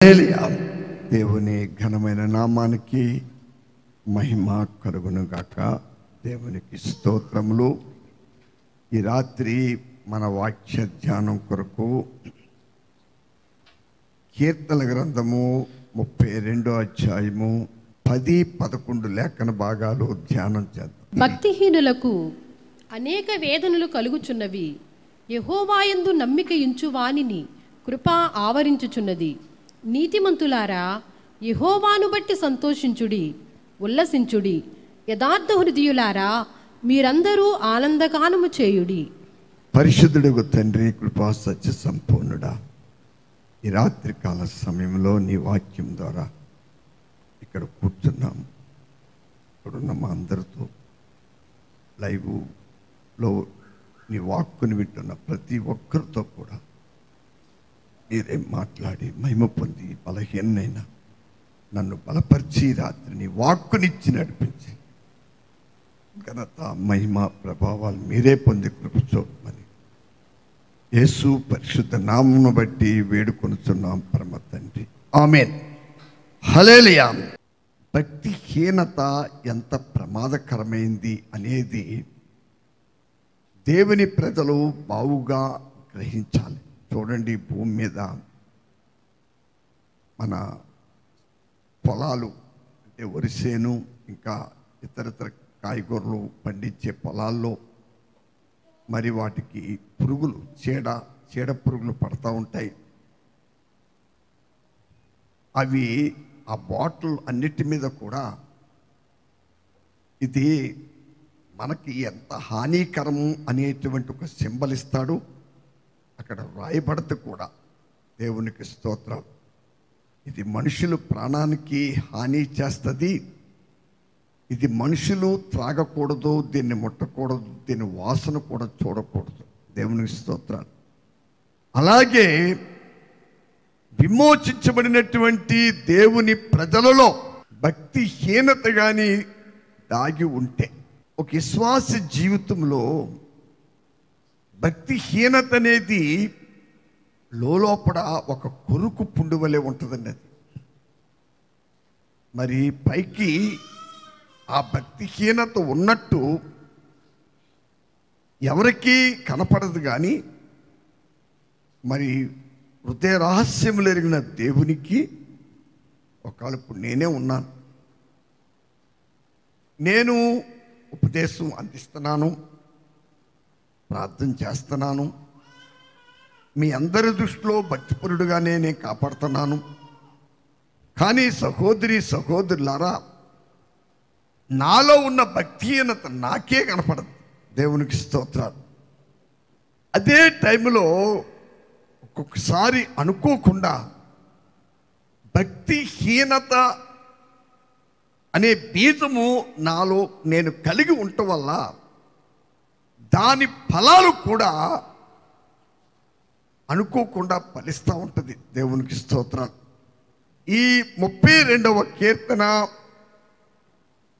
హల్లెలూయా. దేవుని ఘనమైన నామానికి మహిమ కలుగును గాక. దేవునికి స్తోత్రములు. ఈ రాత్రి మన వాక్య ధ్యానం కొరకు కీర్తన గ్రంథము 32వ అధ్యాయము 10-11 లేఖన భాగాలు ధ్యానం చేద్దాం. భక్తిహీనులకు అనేక వేదనలు కలుగుచున్నవి. యెహోవాయందు నమ్మిక ఉంచు వానిని కృప ఆవరించుచున్నది. నీతిమంతులారా, యెహోవాను బట్టి సంతోషించుడి, ఉల్లసించుడి. యథార్థ హృదయులారా, మీరందరూ ఆనందగానము చేయుడి. పరిశుద్ధుడు తండ్రి, కృపా సత్య సంపూర్ణుడా, ఈ రాత్రి కాల సమయంలో నీ వాక్యం ద్వారా ఇక్కడ కూర్చున్నాం. ఇక్కడున్న మా అందరితో లైవ్లో నీ వాక్కుని వింటున్న ప్రతి ఒక్కరితో కూడా మీరే మాట్లాడి మహిమ పొంది బలహీనైనా నన్ను బలపరిచి రాత్రి నీ వాక్కునిచ్చి నడిపించి ఘనత మహిమ ప్రభావాలు మీరే పొంది కృప చూపమని యేసు పరిశుద్ధ నామమును బట్టి వేడుకొనుచున్నాం పరమ తండ్రి, ఆమేన్. హల్లెలూయా. భక్తిహీనత ఎంత ప్రమాదకరమైంది అనేది దేవుని ప్రజలు బావుగా గ్రహించాలి. చూడండి, భూమి మీద మన పొలాలు అంటే వరిసేను ఇంకా ఇతరతర కాయగూరలు పండించే పొలాల్లో మరి వాటికి పురుగులు చీడ పురుగులు పడతా ఉంటాయి. అవి ఆ బాటిల్ అన్నిటి మీద కూడా ఇది మనకి ఎంత హానికరము అనేటువంటి ఒక సింబల్ ఇస్తాడు. అక్కడ రాయబడత కూడా. దేవునికి స్తోత్రం. ఇది మనుషులు ప్రాణానికి హాని చేస్తుంది, ఇది మనుషులు త్రాగకూడదు, దీన్ని ముట్టకూడదు, దీని వాసన కూడా చూడకూడదు. దేవునికి స్తోత్రాలు. అలాగే విమోచించబడినటువంటి దేవుని ప్రజలలో భక్తిహీనత కానీ దాగి ఉంటే, ఒక విశ్వాస జీవితంలో భక్తిహీనత అనేది లోపల ఒక కొరుకు పుండు వలె ఉంటుందండి. అది మరి పైకి ఆ భక్తిహీనత ఉన్నట్టు ఎవరికీ కనపడదు, కానీ మరి హృదయ రహస్యములు ఎరిగిన దేవునికి ఒకవేళ ఇప్పుడు నేనే ఉన్నాను, నేను ఉపదేశం అందిస్తున్నాను, ప్రార్థన చేస్తున్నాను, మీ అందరి దృష్టిలో భక్తిపరుడుగానే నేను కాపాడుతున్నాను. కానీ సహోదరి సహోదరులారా, నాలో ఉన్న భక్తిహీనత నాకే కనపడదు. దేవునికి స్తోత్రాలు. అదే టైంలో ఒక్కొక్కసారి అనుకోకుండా భక్తిహీనత అనే బీజము నాలో నేను కలిగి ఉండటం వల్ల దాని ఫలాలు కూడా అనుకోకుండా ఫలిస్తూ ఉంటుంది. దేవునికి స్తోత్రాలు. ఈ 32వ కీర్తన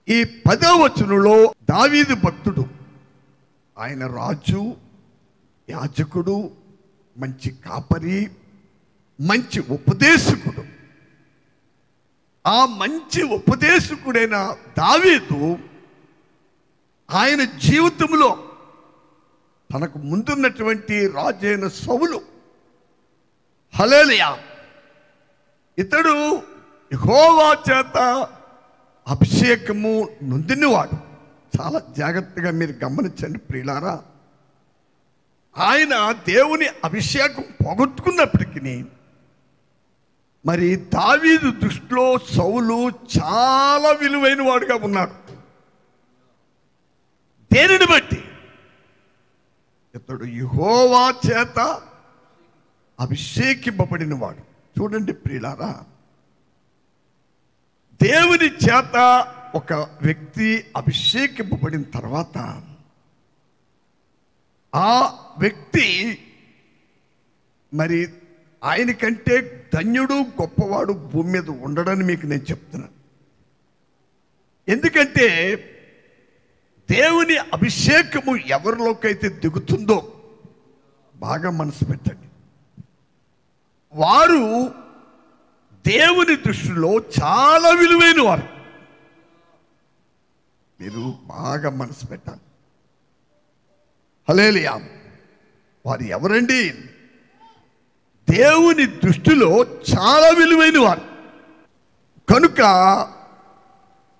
ఈ 10వ వచనంలో దావీదు భక్తుడు, ఆయన రాజు, యాజకుడు, మంచి కాపరి, మంచి ఉపదేశకుడు. ఆ మంచి ఉపదేశకుడైన దావీదు ఆయన జీవితంలో తనకు ముందున్నటువంటి రాజైన సౌలు, హల్లెలూయా, ఇతడు యెహోవా చేత అభిషేకము నొందినవాడు. చాలా జాగ్రత్తగా మీరు గమనించండి ప్రియులారా. ఆయన దేవుని అభిషేకం పోగొట్టుకున్నప్పటికీ మరి దావీదు దృష్టిలో సౌలు చాలా విలువైన వాడుగా ఉన్నాడు. దేనిని బట్టి? ఇతడు యెహోవా చేత అభిషేకింపబడిన వాడు. చూడండి ప్రియులారా, దేవుని చేత ఒక వ్యక్తి అభిషేకింపబడిన తర్వాత ఆ వ్యక్తి మరి ఆయనకంటే ధన్యుడు గొప్పవాడు భూమి మీద ఉండడని మీకు నేను చెప్తున్నాను. ఎందుకంటే దేవుని అభిషేకము ఎవరిలోకైతే దిగుతుందో బాగా మనసు పెట్టండి, వారు దేవుని దృష్టిలో చాలా విలువైన వారు. మీరు బాగా మనసు పెట్టాలి. హల్లెలూయా. వారు ఎవరండి? దేవుని దృష్టిలో చాలా విలువైన వారు. కనుక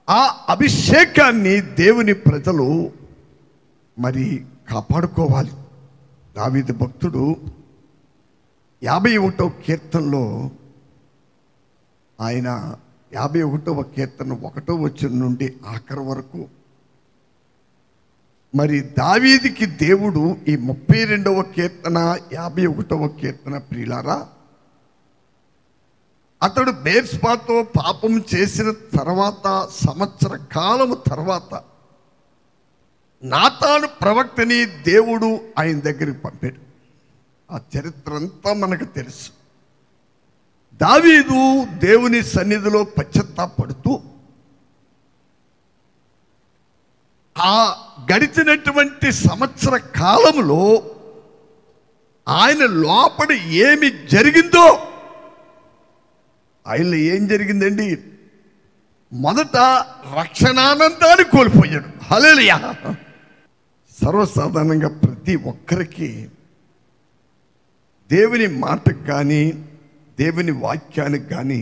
ఆ అభిషేకాన్ని దేవుని ప్రజలు మరి కాపాడుకోవాలి. దావీదు భక్తుడు 51వ కీర్తనలో ఆయన 51వ కీర్తన 1వ వచనం నుండి ఆఖరి వరకు మరి దావీదుకి దేవుడు ఈ 32వ కీర్తన 51వ కీర్తన ప్రియులారా, అతడు బేర్షెబాతో పాపం చేసిన తర్వాత సంవత్సర కాలము తర్వాత నాతాను ప్రవక్తని దేవుడు ఆయన దగ్గరికి పంపాడు. ఆ చరిత్ర అంతా మనకు తెలుసు. దావీదు దేవుని సన్నిధిలో పశ్చాత్తాపడుతూ ఆ గడిచినటువంటి సంవత్సర కాలంలో ఆయన లోపల ఏమి జరిగిందో, ఆయనలో ఏం జరిగిందండి? మొదట రక్షణానందాన్ని కోల్పోయాడు. హల్లెలూయా. సర్వసాధారణంగా ప్రతి ఒక్కరికి దేవుని మాటకు కానీ దేవుని వాక్యానికి కానీ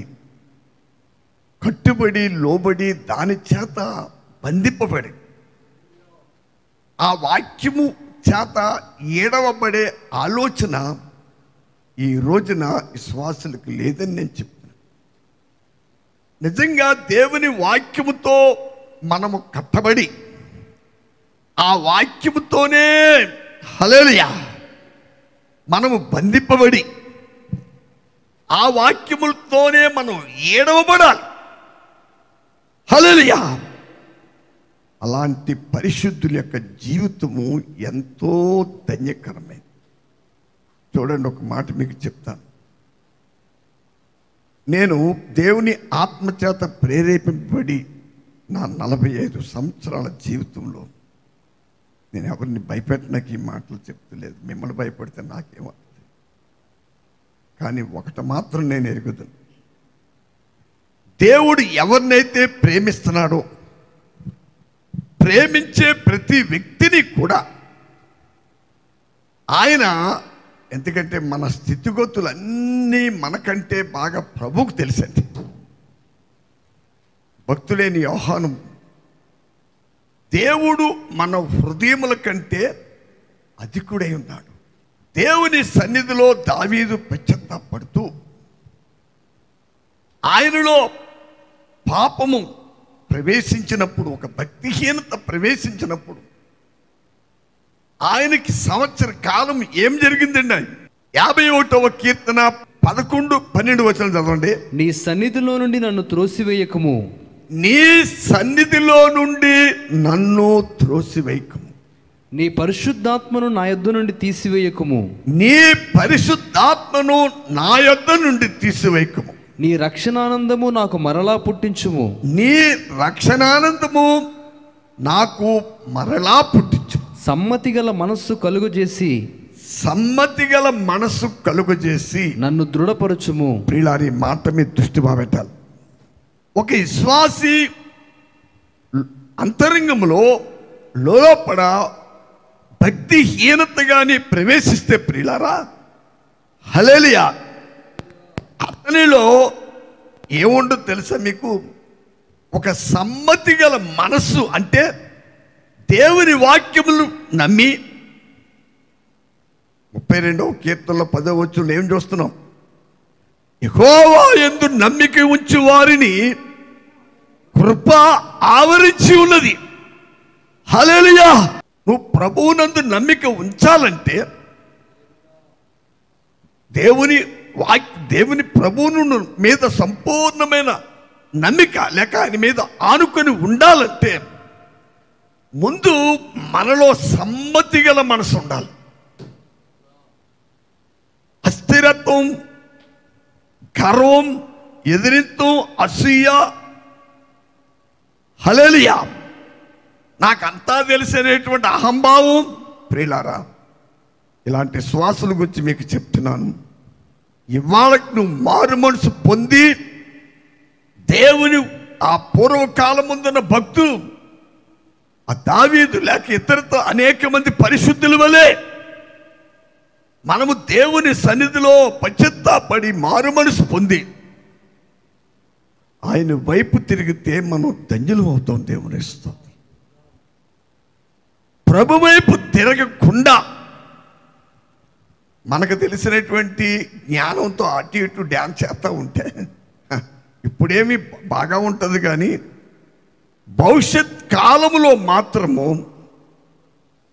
కట్టుబడి లోబడి దాని చేత బంధింపబడి ఆ వాక్యము చేత ఏడవబడే ఆలోచన ఈ రోజున విశ్వాసులకు లేదని నేను చెప్తున్నాను. నిజంగా దేవుని వాక్యముతో మనము కట్టబడి ఆ వాక్యముతోనే హల్లెలూయా మనము బంధింపబడి ఆ వాక్యములతోనే మనం ఏడవబడాలి. హల్లెలూయా. అలాంటి పరిశుద్ధుల యొక్క జీవితము ఎంతో ధన్యకరమైనది. చూడండి, ఒక మాట మీకు చెప్తాను. నేను దేవుని ఆత్మచేత ప్రేరేపింపబడి నా 45 సంవత్సరాల జీవితంలో నేను ఎవరిని భయపెట్టడానికి ఈ మాటలు చెప్తలేదు. మిమ్మల్ని భయపడితే నాకేమవుతుంది? కానీ ఒకటి మాత్రం నేను ఎరుగుతాను, దేవుడు ఎవరినైతే ప్రేమిస్తున్నాడో ప్రేమించే ప్రతి వ్యక్తిని కూడా ఆయన, ఎందుకంటే మన స్థితిగతులన్నీ మనకంటే బాగా ప్రభువుకు తెలుసండి. భక్తుడైన యోహాను, దేవుడు మన హృదయముల కంటే అధికుడై ఉన్నాడు. దేవుని సన్నిధిలో దావీదు పశ్చాత్తాపడుతూ ఆయనలో పాపము ప్రవేశించినప్పుడు, ఒక భక్తిహీనత ప్రవేశించినప్పుడు ఆయనకి సంవత్సర కాలం ఏం జరిగిందండి? 51వ కీర్తన 11, 12 వచనాలు చదవండి. నీ సన్నిధిలో నుండి నన్ను త్రోసివేయకము, నీ సన్నిధిలో నుండి నన్ను త్రోసివేయకము, నీ పరిశుద్ధాత్మను నా యొద్ద నుండి తీసివేయకము, నీ పరిశుద్ధాత్మను నా యొద్ద నుండి తీసివేయకము, నీ రక్షణానందము నాకు మరలా పుట్టించుము, నీ రక్షణానందము నాకు మరలా పుట్టించు, సమ్మతి గల మనస్సు కలుగజేసి, సమ్మతి గల మనస్సు కలుగజేసి నన్ను దృఢపరచుము. ప్రియులారి, మాట మీద దృష్టి పెట్టాలి. ఒక విశ్వాసి అంతరంగంలో లోపల భక్తిహీనతగాని ప్రవేశిస్తే ప్రియులారా, హల్లెలూయా, అతనిలో ఏముండో తెలుసా మీకు? ఒక సమ్మతి గల మనస్సు, అంటే దేవుని వాక్యములు నమ్మి 32వ కీర్తనలో 10వ వచనంలో ఏం చూస్తున్నాం? యెహోవా యందు నమ్మిక ఉంచు వారిని కృప ఆవరించి ఉన్నది. హల్లెలూయా. నువ్వు ప్రభువునందు నమ్మిక ఉంచాలంటే దేవుని ప్రభువును మీద సంపూర్ణమైన నమ్మిక లేక ఆయన మీద ఆనుకొని ఉండాలంటే ముందు మనలో సమ్మతి గల మనసు ఉండాలి. అస్థిరత్వం, గర్వం, ఎదిరింతం, అసూయ, హల్లెలూయా, నాకంతా తెలిసినటువంటి అహంభావం, ప్రియులారా, ఇలాంటి శ్వాసల గురించి మీకు చెప్తున్నాను. ఇవాళ నువ్వు మారు మనసు పొంది దేవుని ఆ పూర్వకాలం ముందున్న భక్తులు, ఆ దావీదు లేక ఇతరులతో అనేక మంది పరిశుద్ధుల వలె మనము దేవుని సన్నిధిలో పశ్చాత్తాపడి మారు మనసు పొంది ఆయన వైపు తిరిగితే మనం ధన్యులు అవుతాం. దేవుని స్తోత్రం. ప్రభు వైపు తిరగకుండా మనకు తెలిసినటువంటి జ్ఞానంతో అటు ఇటు డ్యాన్స్ చేస్తూ ఉంటే ఇప్పుడేమి బాగా ఉంటుంది, కానీ భవిష్యత్ కాలములో మాత్రము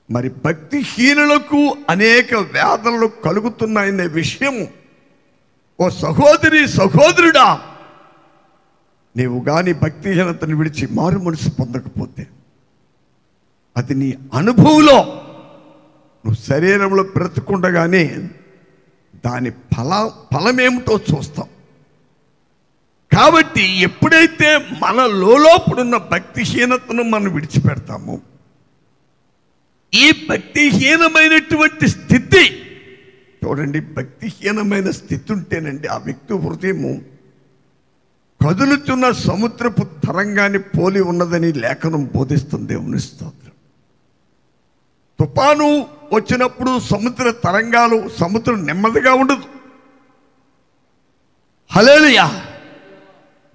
మరి భక్తిహీనులకు అనేక వేదనలు కలుగుతున్నాయనే విషయము ఓ సహోదరి సహోదరుడా, నీవు కానీ భక్తిహీనతను విడిచి మారు మనసు పొందకపోతే అది నీ అనుభవంలో నువ్వు శరీరంలో బ్రతుకుండగానే దాని ఫలమేమిటో చూస్తాం. కాబట్టి ఎప్పుడైతే మన లోపడున్న భక్తిహీనతను మనం విడిచిపెడతామో, ఈ భక్తిహీనమైనటువంటి స్థితి చూడండి, భక్తిహీనమైన స్థితి ఉంటేనండి ఆ వ్యక్తి హృదయము కదులుతున్న సముద్రపు తరంగాన్ని పోలి ఉన్నదని లేఖనం బోధిస్తుంది. దేవుని స్తోత్రం. తుఫాను వచ్చినప్పుడు సముద్ర తరంగాలు, సముద్రం నెమ్మదిగా ఉండదు. హల్లెలూయా.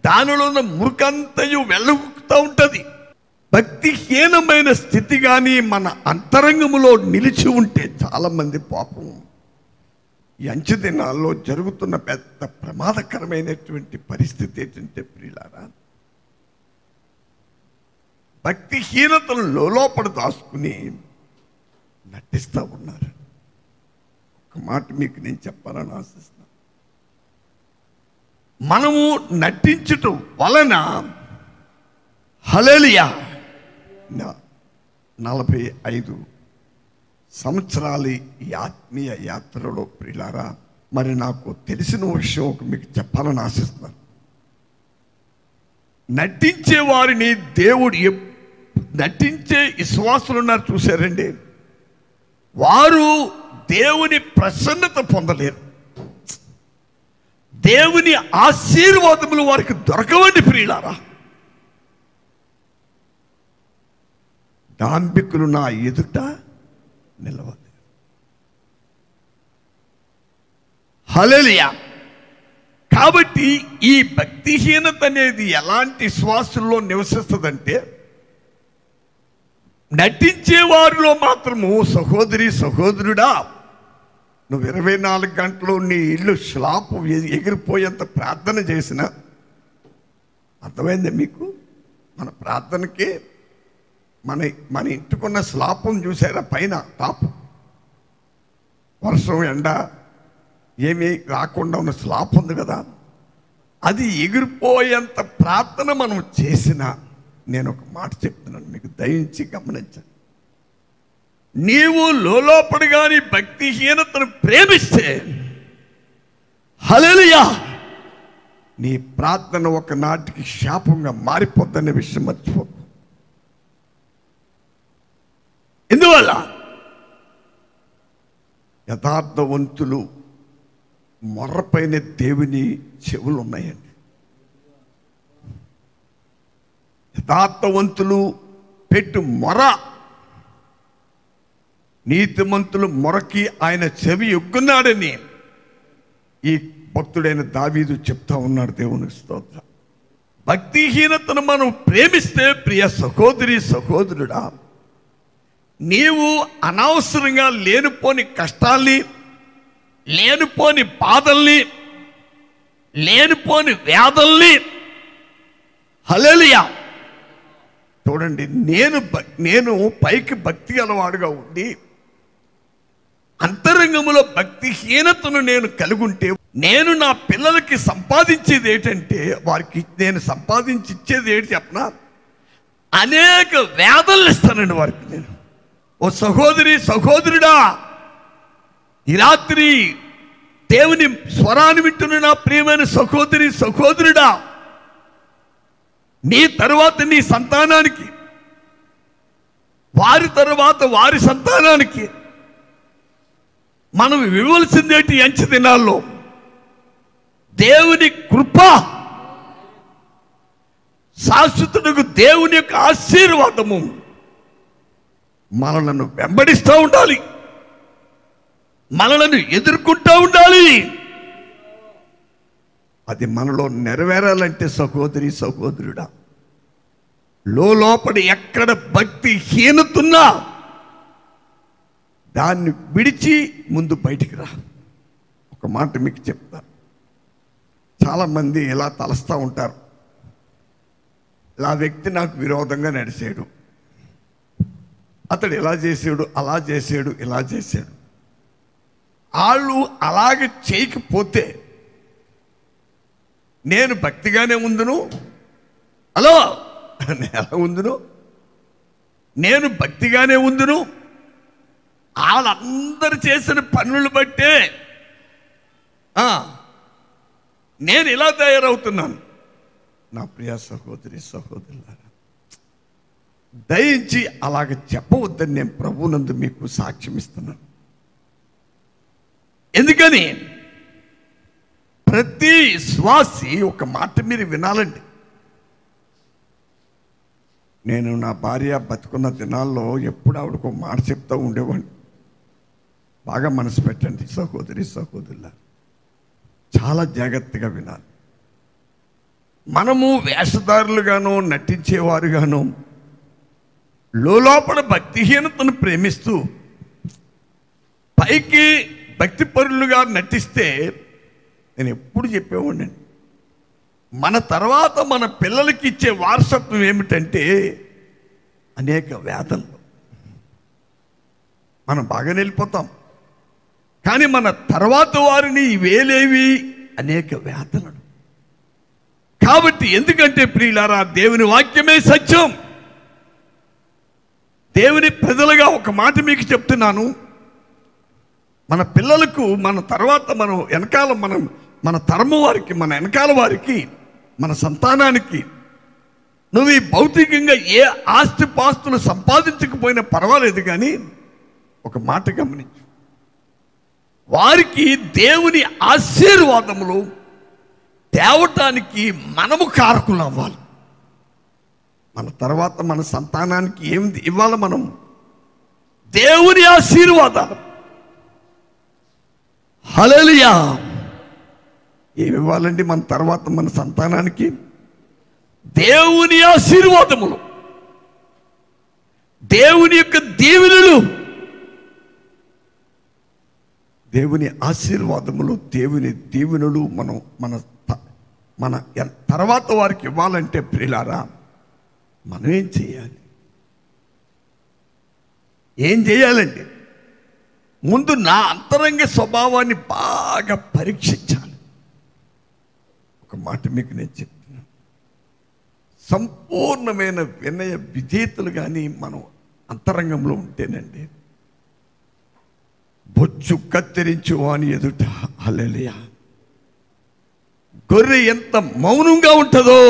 దానిలో ఉన్న మురికంతయు వెళ్ళుతూ ఉంటుంది. భక్తిహీనమైన స్థితి కానీ మన అంతరంగములో నిలిచి ఉంటే చాలామంది పాపం ఈ అంచె దినాల్లో జరుగుతున్న పెద్ద ప్రమాదకరమైనటువంటి పరిస్థితి ఏంటంటే ప్రియులారా, భక్తిహీనతను లోపల దాచుకుని నటిస్తూ ఉన్నారు. ఒక మాట మీకు నేను చెప్పాలని ఆశిస్తున్నాను. మనము నటించటం వలన హల్లెలూయా 45 సంవత్సరాలు ఈ ఆత్మీయ యాత్రలో ప్రియులారా, మరి నాకు తెలిసిన విషయం ఒక మీకు చెప్పాలని ఆశిస్తున్నాను. నటించే వారిని దేవుడు నటించే విశ్వాసులు ఉన్నారు చూశారండి, వారు దేవుని ప్రసన్నత పొందలేరు. దేవుని ఆశీర్వాదములు వారికి దొరకవండి ప్రియులారా. డాంబికులు నా ఎదుట నిలవదు. హల్లెలూయా. కాబట్టి ఈ భక్తిహీనత అనేది ఎలాంటి విశ్వాసుల్లో నివసిస్తుందంటే, నటించే వారిలో మాత్రము సహోదరి సహోదరుడా, నువ్వు 24 గంటలు నీ ఇల్లు స్లాపు ఎగిరిపోయేంత ప్రార్థన చేసినా, అర్థమైందా మీకు? మన ప్రార్థనకి మన ఇంటికున్న స్లాపం చూసారా, పైన టాప్ వర్షం ఎండ ఏమీ రాకుండా ఉన్న స్లాప్ ఉంది కదా, అది ఎగిరిపోయేంత ప్రార్థన మనం చేసినా, నేను ఒక మాట చెప్తున్నాను మీకు, దయించి గమనించండి. నీవు లోపల గాని భక్తిహీనతను ప్రేమిస్తే హల్లెలూయా, నీ ప్రార్థన ఒకనాటికి శాపంగా మారిపోద్దనే విషయం మర్చిపోకు. ఎందువల్ల యథార్థవంతులు మొర్రపైన దేవుని చెవులు ఉన్నాయండి. యథార్థవంతులు పెట్టు మొర, నీతిమంతులు మొరకి ఆయన చెవి యొగ్గున్నాడని ఈ భక్తుడైన దావీదు చెప్తా ఉన్నాడు. దేవుని స్తోత్రం. భక్తిహీనతను మనం ప్రేమిస్తే ప్రియ సహోదరి సహోదరుడా, నీవు అనవసరంగా లేనిపోని కష్టాల్ని, లేనిపోని బాధల్ని, లేనిపోని వ్యాధుల్ని, హల్లెలూయా. చూడండి, నేను పైకి భక్తి అలవాడుగా ఉండి అంతరంగంలో భక్తిహీనతను నేను కలిగుంటే, నేను నా పిల్లలకి సంపాదించేది ఏంటంటే, వారికి నేను సంపాదించి ఇచ్చేది ఏంటి చెప్పనా, అనేక వేదనలు ఇస్తానండి వారికి నేను. ఓ సహోదరి సహోదరుడా, ఈ రాత్రి దేవుని స్వరాన్ని వింటున్న నా ప్రియమైన సహోదరి సహోదరుడా, నీ తరువాత నీ సంతానానికి, వారి తరువాత వారి సంతానానికి మనం ఇవ్వవలసిందేంటి? అంచె దినాల్లో దేవుని కృప, శాశ్వతుడకు దేవుని యొక్క ఆశీర్వాదము మనలను వెంబడిస్తూ ఉండాలి, మనలను ఎదుర్కొంటూ ఉండాలి. అది మనలో నెరవేరాలంటే సహోదరి సహోదరుడా, లోపల ఎక్కడ భక్తి హీనతున్నా దాన్ని విడిచి ముందు బయటికి రా. ఒక మాట మీకు చెప్తా. చాలామంది ఇలా తలస్తూ ఉంటారు, ఇలా వ్యక్తి నాకు విరోధంగా నడిచాడు, అతడు ఇలా చేసాడు, అలా చేసాడు, ఇలా చేశాడు. వాళ్ళు అలాగే చేయకపోతే నేను భక్తిగానే ఉందును. హలో, ఎలా ఉందును? నేను భక్తిగానే ఉందును. వాళ్ళందరూ చేసిన పనులు బట్టే నేను ఇలా తయారవుతున్నాను. నా ప్రియ సహోదరి సహోదరులారా, దయించి అలాగ చెప్పవద్దని నేను ప్రభువునందు మీకు సాక్ష్యం ఇస్తున్నాను. ఎందుకని ప్రతి శ్వాసి ఒక మాట మీరు వినాలండి. నేను నా భార్య బతుకున్న దినాల్లో ఎప్పుడు ఆవిడకు మాట చెప్తూ ఉండేవాడిని. బాగా మనసు పెట్టండి సహోదరి సహోదరుల, చాలా జాగ్రత్తగా వినాలి. మనము వేషధారులుగానో నటించేవారుగానో లోపల భక్తిహీనతను ప్రేమిస్తూ పైకి భక్తిపరులుగా నటిస్తే, నేను ఎప్పుడు చెప్పేవాడిని, మన తర్వాత మన పిల్లలకి ఇచ్చే వారసత్వం ఏమిటంటే అనేక వేదనలు. మనం బాగా వెళ్ళిపోతాం, కానీ మన తర్వాత వారిని వేలేవి అనేక వేదనలు. కాబట్టి ఎందుకంటే ప్రియులారా, దేవుని వాక్యమే సత్యం. దేవుని ప్రజలుగా ఒక మాట మీకు చెప్తున్నాను, మన పిల్లలకు, మన తర్వాత మనం వెనకాల మన తరము వారికి, మన వెనకాల వారికి, మన సంతానానికి నువ్వు ఈ భౌతికంగా ఏ ఆస్తిపాస్తులు సంపాదించకపోయినా పర్వాలేదు, కానీ ఒక మాట గమనించు, వారికి దేవుని ఆశీర్వాదములు తేవటానికి మనము కారకులు అవ్వాలి. మన తర్వాత మన సంతానానికి ఏం ఇవ్వాలి? మనం దేవుని ఆశీర్వాదాలు. హల్లెలూయా. ఏమి ఇవ్వాలండి మన తర్వాత మన సంతానానికి? దేవుని ఆశీర్వాదములు, దేవుని యొక్క దీవెనలు. దేవుని ఆశీర్వాదములు, దేవుని దీవెనలు మనం మన తర్వాత వారికి ఇవ్వాలంటే ప్రియులారా, మనం ఏం చేయాలి? ఏం చేయాలండి? ముందు నా అంతరంగ స్వభావాన్ని బాగా పరీక్షించాలి. ఒక మాట మీకు నేను చెప్తున్నాను, సంపూర్ణమైన వినయ విధేయతలు కానీ మనం అంతరంగంలో ఉంటేనండి, బొచ్చు కత్తిరించు వాని ఎదుట హల్లెలూయా, గొర్రె ఎంత మౌనంగా ఉంటుందో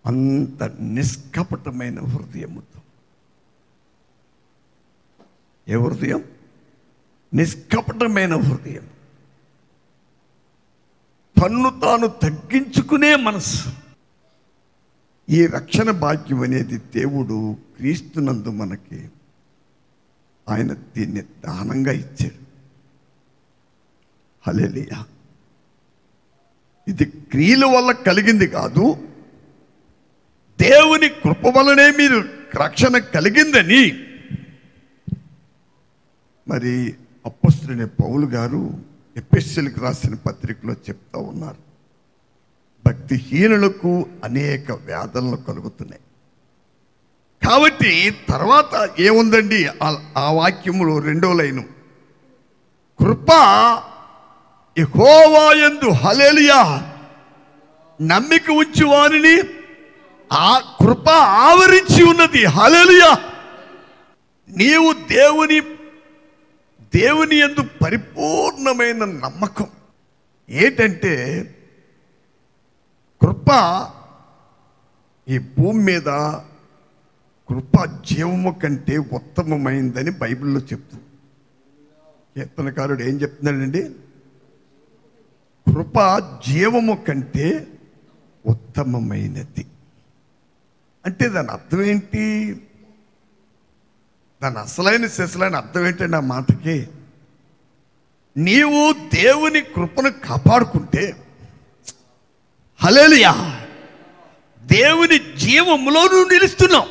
అంత నిష్కపటమైన హృదయముతో. ఏ హృదయం? నిష్కపటమైన హృదయం, తన్ను తాను తగ్గించుకునే మనసు. ఈ రక్షణ భాగ్యం అనేది దేవుడు క్రీస్తునందు మనకి ఆయన దీన్ని దానంగా ఇచ్చాడు. హల్లెలూయా. ఇది క్రియల వల్ల కలిగింది కాదు, దేవుని కృప వలనే మీరు రక్షణ కలిగిందని మరి అపొస్తలుడైన పౌలు గారు ఎఫెసీయులకు రాసిన పత్రికలో చెప్తా ఉన్నారు. భక్తిహీనులకు అనేక వేదనలు కలుగుతున్నాయి. కాబట్టి తర్వాత ఏముందండి ఆ వాక్యములో 2వ లైను, కృప యెహోవా యందు హల్లెలూయా నమ్మిక ఉంచి వారిని ఆ కృప ఆవరించి ఉన్నది. హల్లెలూయా. నీవు దేవుని యందు పరిపూర్ణమైన నమ్మకం ఏంటంటే, కృప ఈ భూమి మీద కృప జీవము కంటే ఉత్తమమైందని బైబిల్లో చెప్తుంది. కీర్తనకారుడు ఏం చెప్తున్నాడండి? కృప జీవము కంటే ఉత్తమమైనది. అంటే దాని అర్థం ఏంటి? దాని అసలైన శిశులైన అర్థం ఏంటంటే ఆ మాటకి, నీవు దేవుని కృపను కాపాడుకుంటే, హల్లెలూయా, దేవుని జీవములో నువ్వు నిలుస్తున్నావు.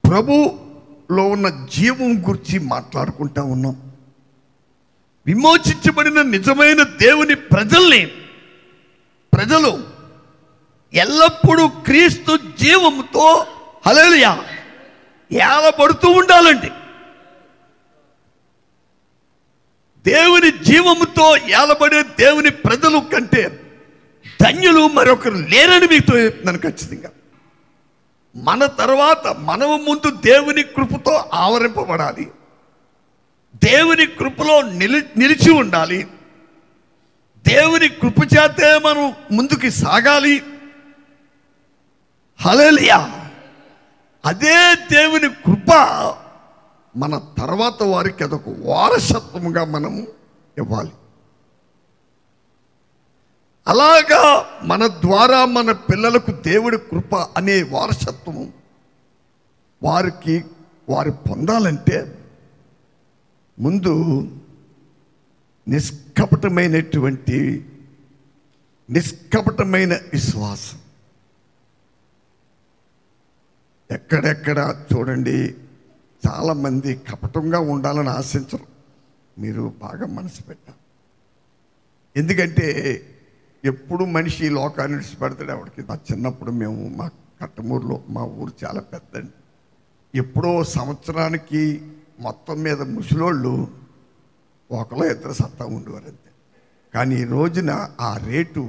ప్రభులో ఉన్న జీవం గురించి మాట్లాడుకుంటా ఉన్నాం. విమోచించబడిన నిజమైన దేవుని ప్రజలు ఎల్లప్పుడూ క్రీస్తు జీవముతో, హల్లెలూయా, ఏలబడుతూ ఉండాలండి. దేవుని జీవముతో ఏలబడే దేవుని ప్రజలు కంటే ధన్యులు మరొకరు లేరని మీతో చెప్తున్నాను ఖచ్చితంగా. మన తర్వాత మనము ముందు దేవుని కృపతో ఆవరింపబడాలి, దేవుని కృపలో నిలిచి ఉండాలి, దేవుని కృప చేతే మనం ముందుకు సాగాలి. హల్లెలూయా. అదే దేవుని కృప మన తర్వాత వారికి అదొక వారసత్వముగా మనము ఇవ్వాలి. అలాగా మన ద్వారా మన పిల్లలకు దేవుడి కృప అనే వారసత్వము వారు పొందాలంటే ముందు నిష్కపటమైన విశ్వాసం. ఎక్కడెక్కడ చూడండి, చాలామంది కపటంగా ఉండాలని ఆశించరు. మీరు బాగా మనసు పెట్టాలి. ఎందుకంటే ఎప్పుడు మనిషి ఈ లోకాన్ని విడిచిపెడతాడు ఎవరికి. మా చిన్నప్పుడు మేము మా కట్టమూరులో, మా ఊరు చాలా పెద్దండి, ఎప్పుడో సంవత్సరానికి మొత్తం మీద ముసలోళ్ళు ఒకలో ఇద్దరు సత్తా ఉండేవారు అంతే. కానీ ఈ రోజున ఆ రేటు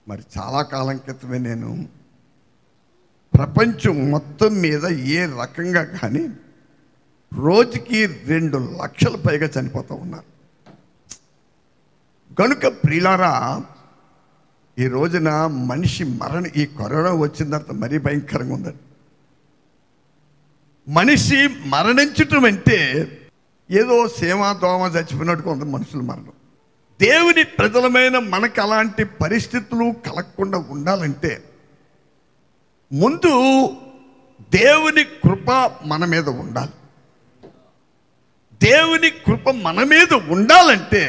మరి చాలా కాలం క్రితమే నేను ప్రపంచం మొత్తం మీద ఏ రకంగా కానీ రోజుకి 2 లక్షల పైగా చనిపోతూ ఉన్నారు. కనుక ప్రియులారా, ఈ రోజున మనిషి ఈ కరోనా వచ్చిన తర్వాత మరీ భయంకరంగా ఉందండి. మనిషి మరణించటం అంటే ఏదో సేమ దోమ చచ్చిపోయినట్టు కొంత మనుషులు మరణం. దేవుని ప్రజలమైన మనకు అలాంటి పరిస్థితులు కలగకుండా ఉండాలంటే ముందు దేవుని కృప మన మీద ఉండాలి. దేవుని కృప మన మీద ఉండాలంటే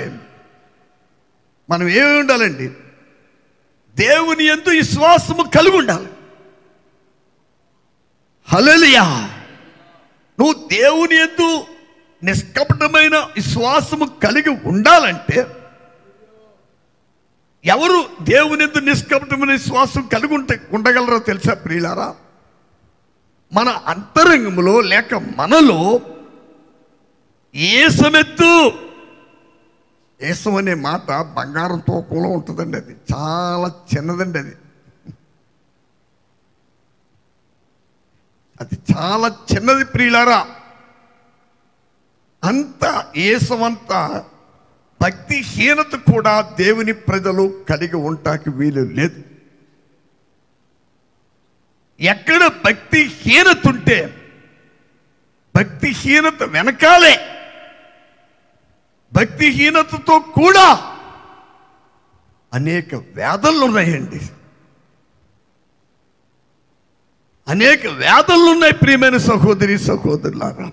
మనం ఏమి ఉండాలండి? దేవుని యందు విశ్వాసము కలిగి ఉండాలి. హల్లెలూయా. నువ్వు దేవుని యందు నిష్కపటమైన విశ్వాసము కలిగి ఉండాలంటే, ఎవరు దేవుని యందు నిష్కపటమైన విశ్వాసం కలిగి ఉండగలరో తెలుసా ప్రియులారా? మన అంతరంగంలో లేక మనలో ఏసమెత్తు. ఏసం అనే మాట బంగారం తూకంలో ఉంటుందండి. అది చాలా చిన్నదండి. అది చాలా చిన్నది ప్రియులారా. అంత ఏసమంతా భక్తిహీనత కూడా దేవుని ప్రజలు కలిగి ఉంటాకి వీలు లేదు. ఎక్కడ భక్తిహీనత ఉంటే భక్తిహీనత వెనకాలే భక్తిహీనతతో కూడా అనేక వేదనలు ఉన్నాయండి. అనేక వేదనలు ఉన్నాయి ప్రియమైన సహోదరి సహోదరులారా.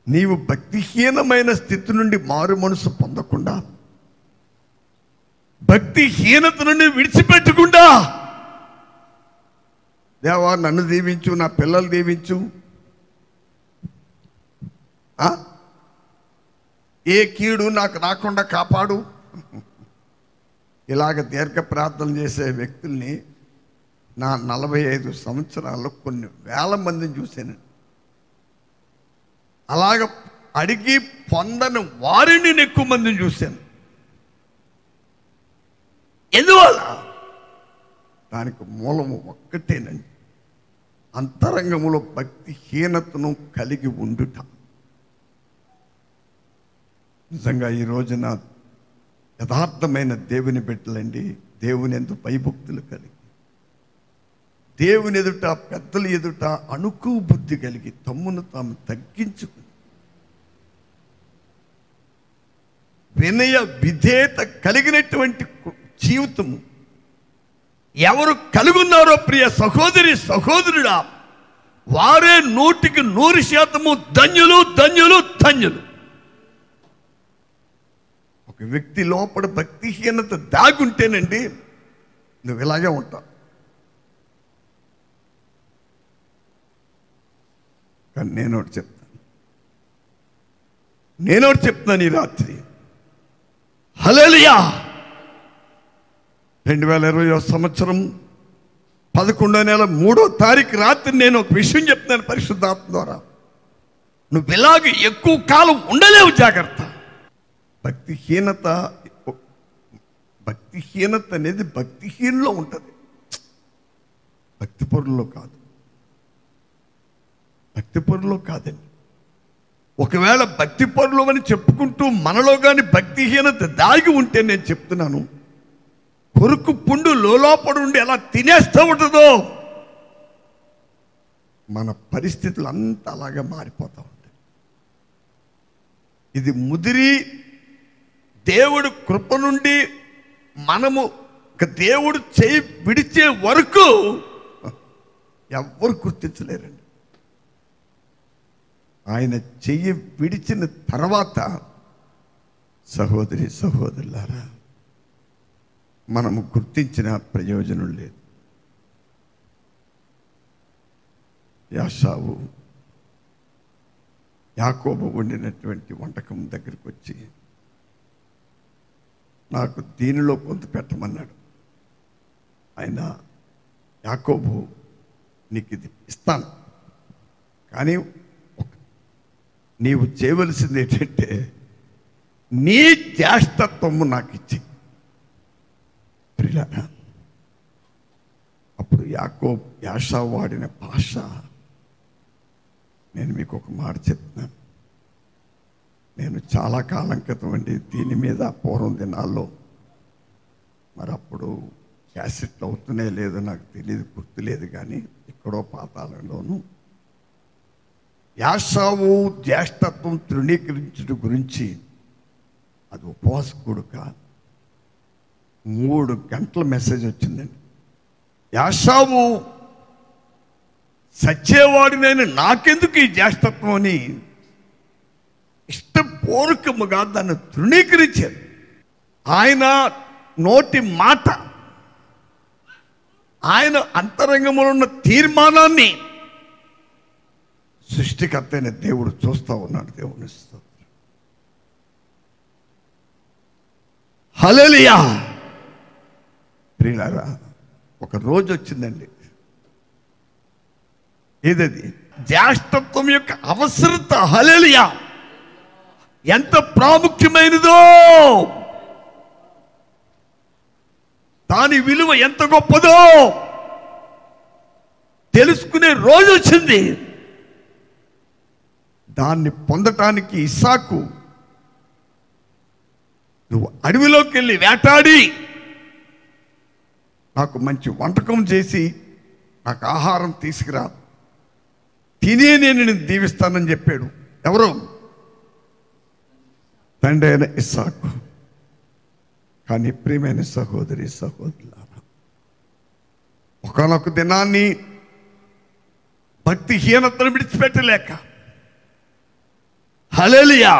నీవు భక్తిహీనమైన స్థితి నుండి మారు మనసు పొందకుండా, భక్తిహీనత నుండి విడిచిపెట్టకుండా, దేవా నన్ను దీవించు, నా పిల్లలు దీవించు, ఏ కీడు నాకు రాకుండా కాపాడు, ఇలాగ దీర్ఘ ప్రార్థన చేసే వ్యక్తుల్ని నా 45 సంవత్సరాల్లో కొన్ని వేల మందిని చూశాను. అలాగ అడిగి పొందని వారిని నేను ఎక్కువ మందిని చూశాను. ఎందువల్ల? దానికి మూలము ఒక్కటేనండి, అంతరంగములో భక్తిహీనతను కలిగి ఉండుట. నిజంగా ఈ రోజున యథార్థమైన దేవుని బిడ్డలండి, దేవుని యందు భయభక్తులు కలిగి, దేవుని ఎదుట పెద్దల ఎదుట అణుకు బుద్ధి కలిగి తమ్మును తాము తగ్గించుకుని వినయ విధేయత కలిగినటువంటి జీవితము ఎవరు కలుగున్నారో ప్రియ సహోదరి సహోదరుడా, వారే 100% ధన్యులు ధన్యులు ధన్యులు. ఒక వ్యక్తి లోపల భక్తిహీనత దాగుంటేనండి నువ్వు ఇలాగే ఉంటావు. కానీ నేనోటి చెప్తాను ఈ రాత్రి. హల్లెలూయా. 2020 సంవత్సరం 11వ నెల 3వ తారీఖు రాత్రి నేను ఒక విషయం చెప్తాను పరిశుద్ధాత్మ ద్వారా. నువ్వు ఇలాగ ఎక్కువ కాలం ఉండలేవు, జాగ్రత్త. భక్తిహీనత అనేది భక్తిహీనులో ఉంటుంది, భక్తిపరుల్లో కాదు. భక్తిపరులో కాదండి. ఒకవేళ భక్తిపరులు అని చెప్పుకుంటూ మనలో కానీ భక్తిహీనత దాగి ఉంటే నేను చెప్తున్నాను, కొరుకు పుండు లోపడి ఉండి ఎలా తినేస్తూ ఉంటుందో మన పరిస్థితులు అంతా అలాగే మారిపోతూ ఉంటాయి. ఇది ముదిరి దేవుడు కృప నుండి మనము దేవుడు చేయి విడిచే వరకు ఎవ్వరు గుర్తించలేరండి. ఆయన చెయ్యి విడిచిన తర్వాత సహోదరి సహోదరులారా మనము గుర్తించిన ప్రయోజనం లేదు. యాకోబు వండినటువంటి వంటకం దగ్గరికి వచ్చి నాకు దీనిలో కొంత పెట్టమన్నాడు. ఆయన యాకోబు నీకు ఇది ఇస్తాను, కానీ నీవు చేయవలసింది ఏంటంటే నీ జ్యేష్ఠత్వము నాకు ఇచ్చి. అప్పుడు యాషా వాడిన భాష నేను మీకు ఒక మాట చెప్తున్నాను. నేను చాలా కాలం క్రితం అండి దీని మీద పూర్వం దినాల్లో, మరి అప్పుడు క్యాసెట్లు అవుతున్నాయో లేదో నాకు తెలియదు, గుర్తులేదు, కానీ ఎక్కడో పాతాళంలోనూ యాషావు జ్యేష్ఠత్వం తృణీకరించడం గురించి అది ఉపవాస కూడుక 3 గంటల మెసేజ్ వచ్చిందండి. యాషావు సచ్చేవాడినైనా నాకెందుకు ఈ జ్యేష్ఠత్వం అని ఇష్టపూర్వకముగా దాన్ని తృణీకరించారు. ఆయన నోటి మాట, ఆయన అంతరంగంలో ఉన్న తీర్మానాన్ని సృష్టికర్త అయిన దేవుడు చూస్తూ ఉన్నాడు. దేవుని స్తోత్రం. హల్లెలూయా. ప్రియులారా, ఒక రోజు వచ్చిందండి. ఏదది? జ్యేష్ఠత్వం యొక్క అవసరత. హల్లెలూయా. ఎంత ప్రాముఖ్యమైనదో, దాని విలువ ఎంత గొప్పదో తెలుసుకునే రోజు వచ్చింది. దాన్ని పొందటానికి ఇస్సాకు నువ్వు అడవిలోకి వెళ్ళి వేటాడి నాకు మంచి వంటకం చేసి నాకు ఆహారం తీసుకురా, తినే నేను దీవిస్తానని చెప్పాడు. ఎవరు? తండ్రి అయిన ఇస్సాకు. కానీ ప్రియమైన సహోదరి సహోదరులారా, ఒకానొక దినాన్ని భక్తిహీనతను విడిచిపెట్టలేక, హల్లెలూయా,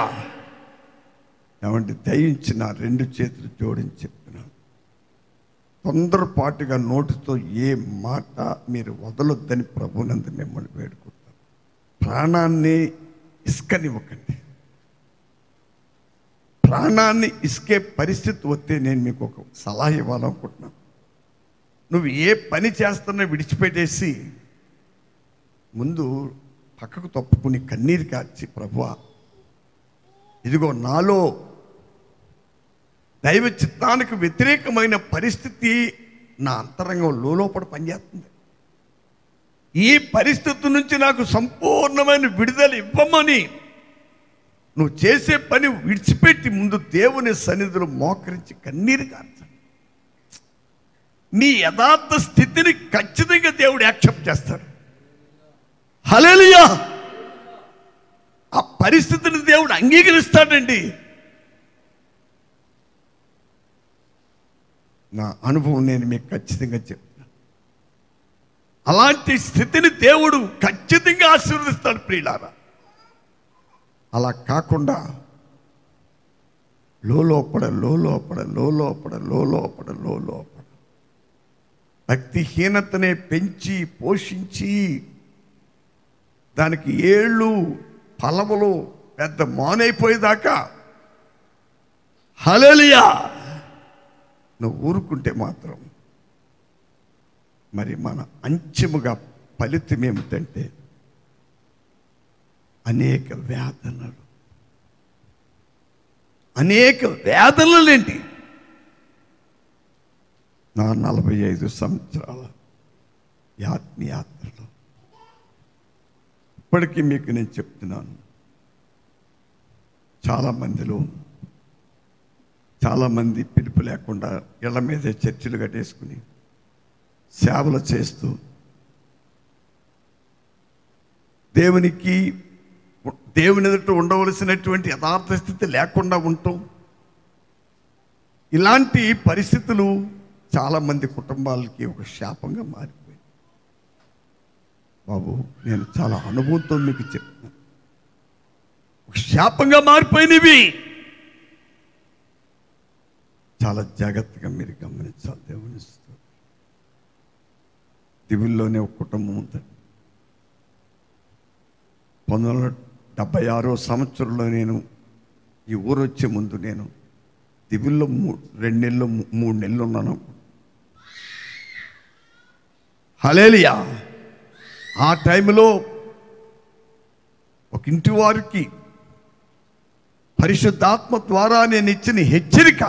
ఏమంటే దయించిన 2 చేతులు జోడించి చెప్తున్నాను, తొందరపాటుగా నోటితో ఏ మాట మీరు వదలొద్దని ప్రభునందు మిమ్మల్ని వేడుకుంటాను. ప్రాణాన్ని ఇసుకనివ్వకండి. ప్రాణాన్ని ఇసుకే పరిస్థితి వస్తే నేను మీకు ఒక సలహా ఇవ్వాలనుకుంటున్నాను. నువ్వు ఏ పని చేస్తున్నా విడిచిపెట్టేసి ముందు పక్కకు తప్పుకుని కన్నీరు కార్చి, ప్రభువా ఇదిగో నాలో దైవ చిత్తానికి వ్యతిరేకమైన పరిస్థితి నా అంతరంగం లోపల పనిచేస్తుంది. ఈ పరిస్థితి నుంచి నాకు సంపూర్ణమైన విడుదల ఇవ్వమని నువ్వు చేసే పని విడిచిపెట్టి ముందు దేవుని సన్నిధిలో మోకరించి కన్నీరు కార్చండి. నీ యథార్థ స్థితిని ఖచ్చితంగా దేవుడు యాక్సెప్ట్ చేస్తాడు. హల్లెలూయా. ఆ పరిస్థితిని దేవుడు అంగీకరిస్తాడండి. నా అనుభవం నేను మీకు ఖచ్చితంగా చెప్తాను. అలాంటి స్థితిని దేవుడు ఖచ్చితంగా ఆశీర్వదిస్తాడు ప్రియులారా. అలా కాకుండా లోపడ భక్తిహీనతనే పెంచి పోషించి దానికి ఏళ్ళు ఫలములు పెద్ద మానైపోయేదాకా హల్లెలూయా నువ్వు ఊరుకుంటే మాత్రం మరి మన అంచెముగా ఫలితం ఏమిటంటే అనేక వేదనలేంటి. నా 45 సంవత్సరాల యాత్రలో ఇప్పటికీ మీకు నేను చెప్తున్నాను, చాలామంది పిలుపు లేకుండా ఇళ్ల మీదే చర్చిలు కట్టేసుకుని సేవలు చేస్తూ దేవుని ఎదుట ఉండవలసినటువంటి యథార్థ స్థితి లేకుండా ఉంటాం. ఇలాంటి పరిస్థితులు చాలామంది కుటుంబాలకి ఒక శాపంగా మారిపోయింది. బాబు, నేను చాలా అనుభవంతో మీకు చెప్తున్నాను, ఒక శాపంగా మారిపోయినవి. చాలా జాగ్రత్తగా మీరు గమనించాలి. దేవుని దివుల్లోనే ఒక కుటుంబం ఉందండి. 1976 సంవత్సరంలో నేను ఈ ఊరు వచ్చే ముందు నేను దివుల్లో 2 నెలలు 3 నెలలు ఉన్నాను. హల్లెలూయా. ఆ టైంలో ఒక ఇంటి వారికి పరిశుద్ధాత్మ ద్వారా నేను ఇచ్చిన హెచ్చరిక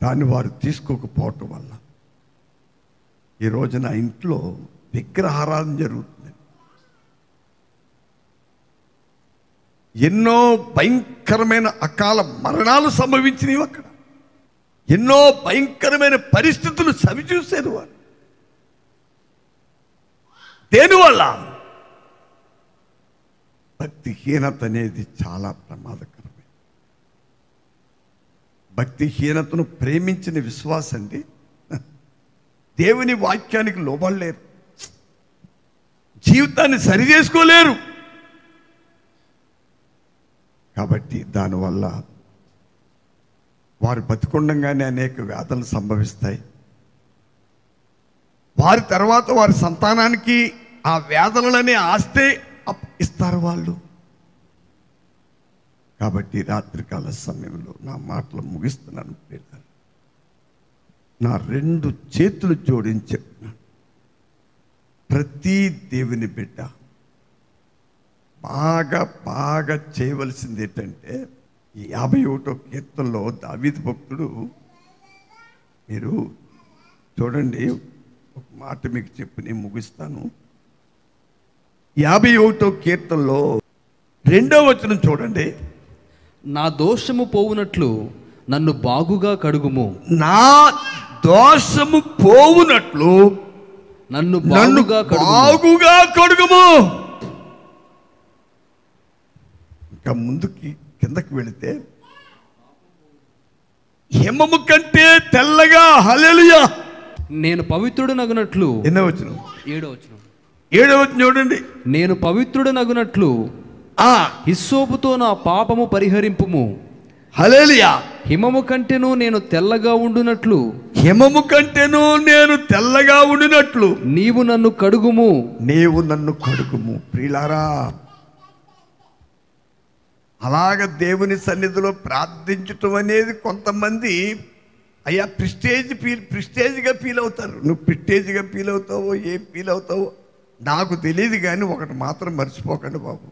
దాన్ని వారు తీసుకోకపోవటం వల్ల ఈ రోజు నా ఇంట్లో విగ్రహారాధన జరుగుతుంది. ఎన్నో భయంకరమైన అకాల మరణాలు సంభవించినవి అక్కడ. ఎన్నో భయంకరమైన పరిస్థితులు చవిచూశారు వారు. దేనివల్ల? భక్తిహీనత అనేది చాలా ప్రమాదకరమే. భక్తిహీనతను ప్రేమించిన విశ్వాసం అండి దేవుని వాక్యానికి లోబడలేరు, జీవితాన్ని సరి చేసుకోలేరు. కాబట్టి దానివల్ల వారు బతికుండగానే అనేక వ్యాధులు సంభవిస్తాయి. వారి తర్వాత వారి సంతానానికి ఆ వ్యాధులనే ఆస్తే ఇస్తారు వాళ్ళు. కాబట్టి రాత్రికాల సమయంలో నా మాటలు ముగిస్తున్నాను. నా 2 చేతులు జోడించి చెప్తున్నాను, ప్రతి దేవుని బిడ్డ బాగా చేయవలసింది ఏంటంటే ఈ 51వ కీర్తనలో దావీదు భక్తుడు, మీరు చూడండి, ఒక మాట మీకు చెప్పి నేను ముగిస్తాను. 51వ కీర్తనలో 2వ వచనం చూడండి. నా దోషము పోవునట్లు నన్ను బాగుగా కడుగుము. నా దోషము పోవునట్లు నన్ను బాగుగా కడుగుము. ఇంకా ముందుకి కిందకి వెళితే హిమము కంటే తెల్లగా, హల్లెలూయా, నేను పవిత్రుడనగునట్లు. ఎన్నో వచనం? 7వ వచనం. 7వ వచనం చూడండి. నేను పవిత్రుడనగునట్లు హిస్సోపుతో నా పాపము పరిహరింపుము. హల్లెలూయా. హిమము కంటేను నేను తెల్లగా ఉండునట్లు, హిమము కంటేను నేను తెల్లగా ఉండినట్లు నీవు నన్ను కడుగుము. నీవు నన్ను కడుగుము. ప్రియులారా, అలాగ దేవుని సన్నిధిలో ప్రార్థించటం అనేది కొంతమంది అయ్యా ప్రిస్టేజ్గా ఫీల్ అవుతారు. నువ్వు ప్రిస్టేజ్గా ఫీల్ అవుతావో ఏం ఫీల్ అవుతావో నాకు తెలియదు, కానీ ఒకటి మాత్రం మర్చిపోకండి బాబు,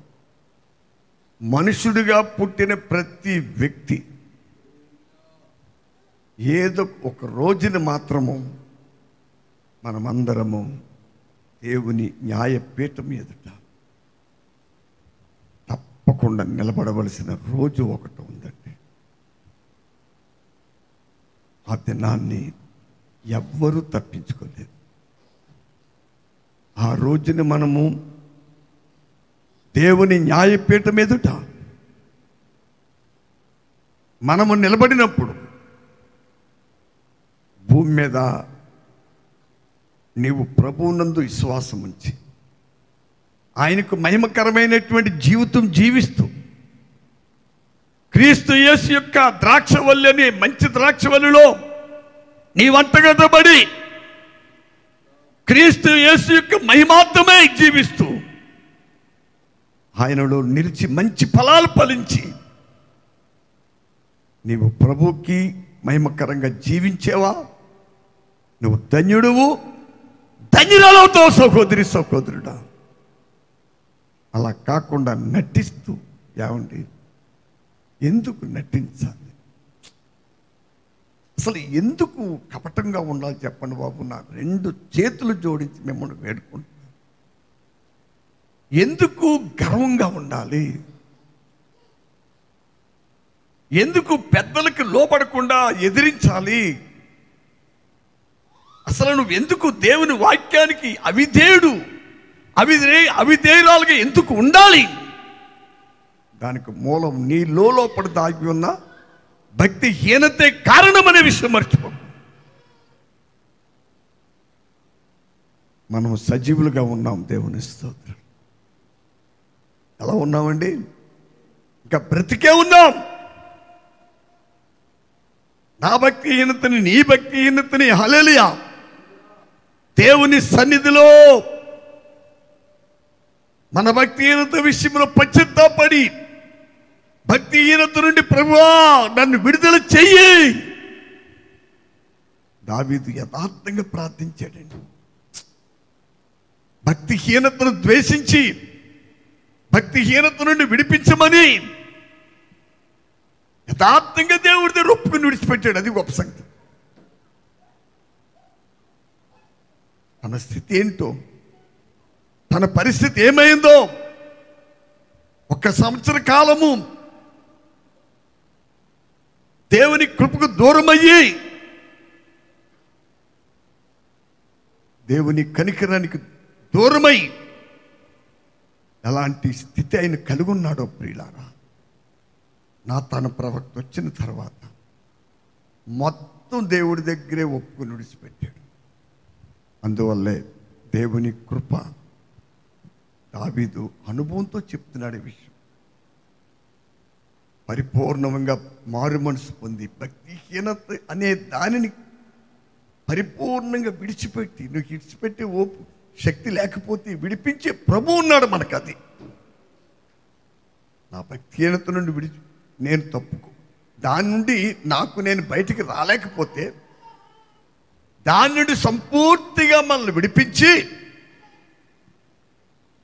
మనుషుడిగా పుట్టిన ప్రతి వ్యక్తి ఏదో ఒక రోజున మాత్రము మనమందరము దేవుని న్యాయపీఠం ఎదుట తప్పకుండా నిలబడవలసిన రోజు ఒకటి ఉందండి. ఆ దినాన్ని ఎవ్వరూ తప్పించుకోలేదు. ఆ రోజున మనము దేవుని న్యాయపీఠం ఎదుట మనము నిలబడినప్పుడు భూమి మీద నీవు ప్రభువునందు విశ్వాసం ఉంచి ఆయనకు మహిమకరమైనటువంటి జీవితం జీవిస్తూ క్రీస్తు యేసు యొక్క ద్రాక్షవల్లిని మంచి ద్రాక్షవల్లిలో నీవంతగతబడి క్రీస్తు యేసు యొక్క మహిమార్థమే జీవిస్తూ ఆయనలో నిలిచి మంచి ఫలాలు ఫలించి నీవు ప్రభువుకి మహిమకరంగా జీవించేవా, నువ్వు ధన్యుడువు, ధన్యురాలవుతావు సహోదరి సహోదరుడా. అలా కాకుండా నటిస్తూ ఏమండి, ఎందుకు నటించాలి? అసలు ఎందుకు కపటంగా ఉండాలి చెప్పండి బాబు. నా 2 చేతులు జోడించి మిమ్మల్ని వేడుకుంటున్నాను. ఎందుకు గర్వంగా ఉండాలి? ఎందుకు పెద్దలకు లోపడకుండా ఎదిరించాలి? అసలు నువ్వు ఎందుకు దేవుని వాక్యానికి అవిధేయురాలుగా ఎందుకు ఉండాలి? దానికి మూలం నీ లోపల దాగి ఉన్న భక్తిహీనతే కారణమనే విషయం మర్చిపో. మనం సజీవులుగా ఉన్నాం. దేవుని స్తోత్రం. ఎలా ఉన్నామండి? ఇంకా బ్రతికే ఉన్నాం. నా భక్తిహీనతని, నీ భక్తిహీనతని హల్లెలూయా దేవుని సన్నిధిలో మన భక్తిహీనత విషయంలో పశ్చాత్తాపడి భక్తిహీనత నుండి ప్రభువా నన్ను విడుదల చెయ్యి. దావీదు యథార్థంగా ప్రార్థించాడండి. భక్తిహీనతను ద్వేషించి భక్తిహీనత నుండి విడిపించమని యథార్థంగా దేవుడి దగ్గర ఒప్పుకుని విడిచిపెట్టాడు. అది గొప్ప సంగతి. తన స్థితి ఏంటో, తన పరిస్థితి ఏమైందో, 1 సంవత్సర కాలము దేవుని కృపకు దూరమయ్యి దేవుని కనికరానికి దూరమై ఎలాంటి స్థితి ఆయన కలిగి ఉన్నాడో ప్రియులారా. తన ప్రవక్త వచ్చిన తర్వాత మొత్తం దేవుడి దగ్గరే ఒప్పుకుని విడిచిపెట్టాడు. అందువల్లే దేవుని కృప దావీదు అనుభవంతో చెప్తున్నాడు. ఈ విషయం పరిపూర్ణంగా మారు మనసు పొంది భక్తిహీనత అనే దానిని పరిపూర్ణంగా విడిచిపెట్టి, నువ్వు విడిచిపెట్టే ఓపు శక్తి లేకపోతే విడిపించే ప్రభు ఉన్నాడు మనకు. అది నా భక్తిహీనత నుండి నేను తప్పుకో, దాని నుండి నేను బయటికి రాలేకపోతే దాని నుండి సంపూర్తిగా మనల్ని విడిపించి